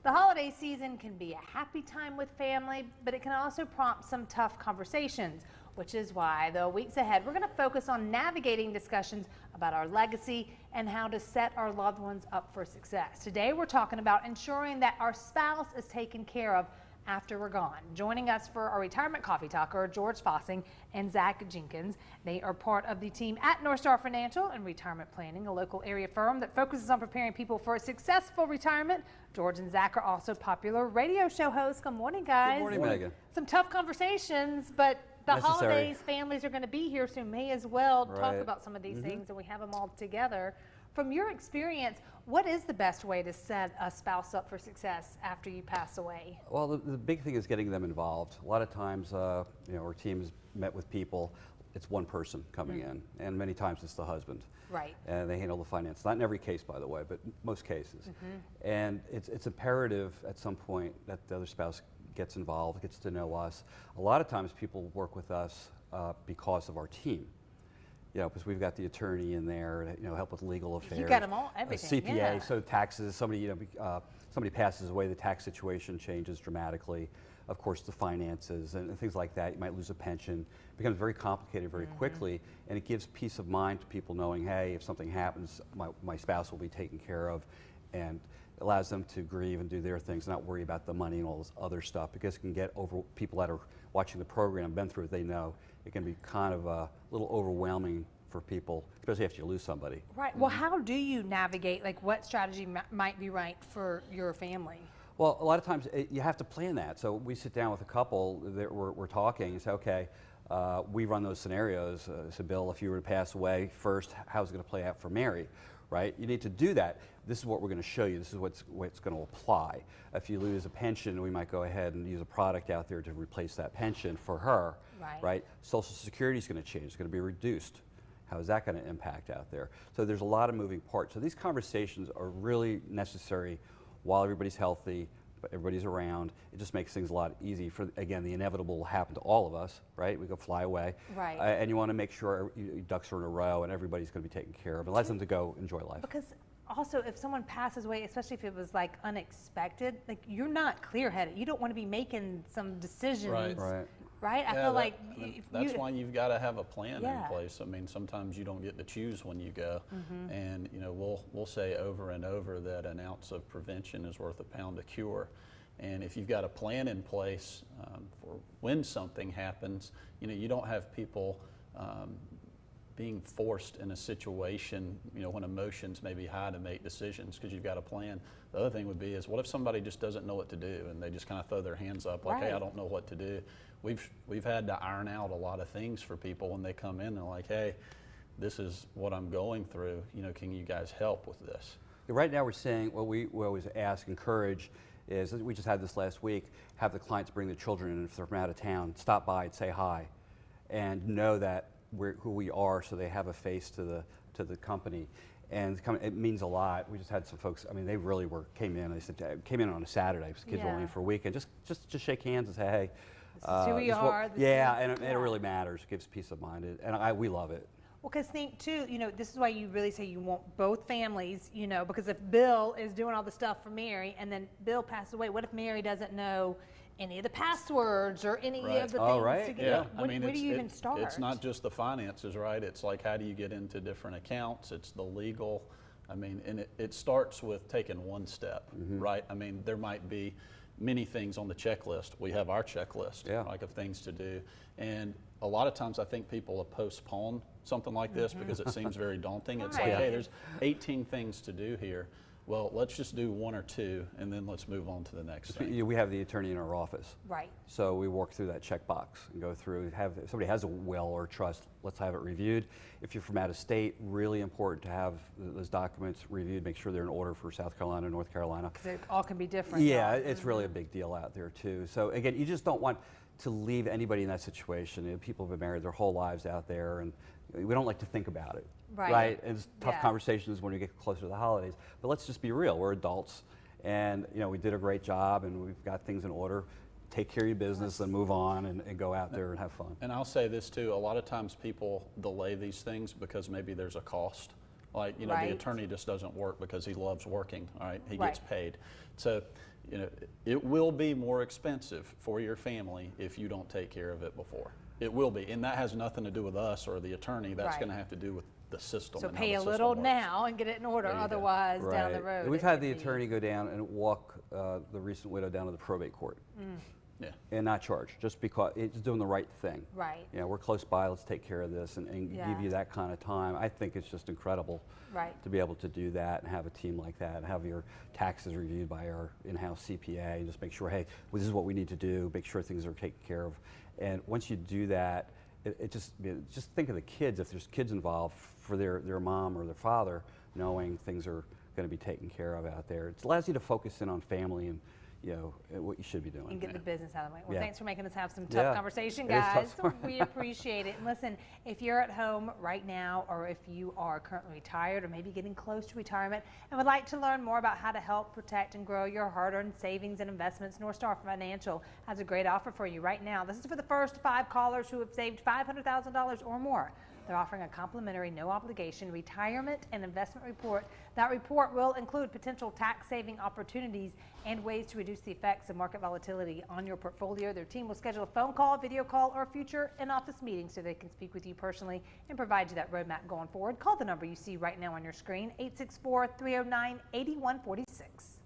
The holiday season can be a happy time with family, but it can also prompt some tough conversations, which is why the weeks ahead we're going to focus on navigating discussions about our legacy and how to set our loved ones up for success. Today we're talking about ensuring that our spouse is taken care of after we're gone. Joining us for our retirement coffee talk are George Fossing and Zach Jenkins. They are part of the team at NorthStar Financial and Retirement Planning, a local area firm that focuses on preparing people for a successful retirement. George and Zach are also popular radio show hosts. Good morning, guys. Good morning, Megan. Some tough conversations, but the holidays, families are going to be here, so may as well talk about some of these things, and we have them all together. From your experience, what is the best way to set a spouse up for success after you pass away? Well, the big thing is getting them involved. A lot of times, our team's met with people, it's one person coming in, and many times it's the husband. Right. And they handle the finance. Not in every case, by the way, but most cases. And it's imperative at some point that the other spouse gets involved, gets to know us. A lot of times people work with us because of our team. Because we've got the attorney in there to help with legal affairs. You got them all, everything. CPA, so taxes. Somebody passes away, the tax situation changes dramatically. Of course, the finances and things like that. You might lose a pension. It becomes very complicated very quickly, and it gives peace of mind to people knowing, hey, if something happens, my spouse will be taken care of, and it allows them to grieve and do their things, not worry about the money and all this other stuff, because it can get over people that are watching the program, been through it, they know it can be kind of a little overwhelming for people, especially after you lose somebody. Right. Well, how do you navigate, like what strategy might be right for your family? Well, a lot of times you have to plan that. So we sit down with a couple that we're talking and say, okay, we run those scenarios. So Bill, if you were to pass away first, how's it going to play out for Mary? Right? You need to do that. This is what we're going to show you. This is what's going to apply. If you lose a pension, we might go ahead and use a product out there to replace that pension for her. Right? Social Security is going to change. It's going to be reduced. How is that going to impact out there? So there's a lot of moving parts. So these conversations are really necessary while everybody's healthy, but everybody's around. It just makes things a lot easier. For again, the inevitable will happen to all of us, right? We go fly away, right? And you want to make sure your ducks are in a row and everybody's going to be taken care of. It allows them to go enjoy life. Because also, if someone passes away, especially if it was like unexpected, like you're not clear-headed. You don't want to be making some decisions, right? I feel like that's why you've got to have a plan in place. I mean, sometimes you don't get to choose when you go, and we'll say over and over that an ounce of prevention is worth a pound of cure. And if you've got a plan in place for when something happens, you don't have people being forced in a situation, when emotions may be high to make decisions, because you've got a plan. The other thing would be is, what if somebody just doesn't know what to do and they just kind of throw their hands up like, hey, I don't know what to do. We've had to iron out a lot of things for people when they come in. They're like, hey, this is what I'm going through. Can you guys help with this? Right now we're saying what we always ask, encourage, is, we just had this last week, have the clients bring the children in if they're from out of town, stop by and say hi, and know that we're who we are, so they have a face to the company. And it means a lot. We just had some folks, I mean, they really came in. They said, came in on a Saturday, because kids were only in for a weekend, just shake hands and say, hey. This is who we are. And it really matters. It gives peace of mind, and we love it. Well, because think too, this is why you really say you want both families, because if Bill is doing all the stuff for Mary and then Bill passed away, what if Mary doesn't know any of the passwords or any of the things to get? Where do you even start? It's not just the finances, right? It's like, how do you get into different accounts? It's the legal. I mean, and it starts with taking one step, right? I mean, there might be many things on the checklist. We have our checklist, like, of things to do. And a lot of times I think people postpone something like this because it seems very daunting. It's like, hey, there's 18 things to do here. Well, let's just do one or two, and then let's move on to the next thing. We have the attorney in our office. Right. So we work through that checkbox and go through, if somebody has a will or trust, let's have it reviewed. If you're from out of state, really important to have those documents reviewed, make sure they're in order for South Carolina, North Carolina. Because they all can be different. Yeah, it's really a big deal out there too. So again, you just don't want to leave anybody in that situation. People have been married their whole lives out there, and we don't like to think about it. Right? And it's tough conversations when we get closer to the holidays. But let's just be real. We're adults, and we did a great job, and we've got things in order. Take care of your business and move on and go out there and have fun. And I'll say this too, a lot of times people delay these things because maybe there's a cost. Like, the attorney just doesn't work because he loves working, all right? He gets paid. So you know, it will be more expensive for your family if you don't take care of it before. It will be, and that has nothing to do with us or the attorney. That's Right. going to have to do with the system. So and how pay the a system little works. now and get it in order, There you go. otherwise down the Right. road. We've it had could the be- attorney go down and walk the recent widow down to the probate court Yeah. and not charge, just because it's doing the right thing. Right. You know, we're close by, let's take care of this and Yeah. give you that kind of time. I think it's just incredible Right. to be able to do that and have a team like that and have your taxes reviewed by our in-house CPA and just make sure, hey, well, this is what we need to do, make sure things are taken care of. And once you do that, just think of the kids, if there's kids involved, for their mom or their father, knowing things are going to be taken care of out there. It allows you to focus in on family and, you know, what you should be doing. And get the business out of the way. Well, Yeah. thanks for making us have some tough Yeah. conversation, It is guys. tough. We appreciate it. And listen, if you're at home right now, or if you are currently retired or maybe getting close to retirement and would like to learn more about how to help protect and grow your hard-earned savings and investments, NorthStar Financial has a great offer for you right now. This is for the first 5 callers who have saved $500,000 or more. They're offering a complimentary, no-obligation retirement and investment report. That report will include potential tax-saving opportunities and ways to reduce the effects of market volatility on your portfolio. Their team will schedule a phone call, video call, or future in-office meeting so they can speak with you personally and provide you that roadmap going forward. Call the number you see right now on your screen, 864-309-8146.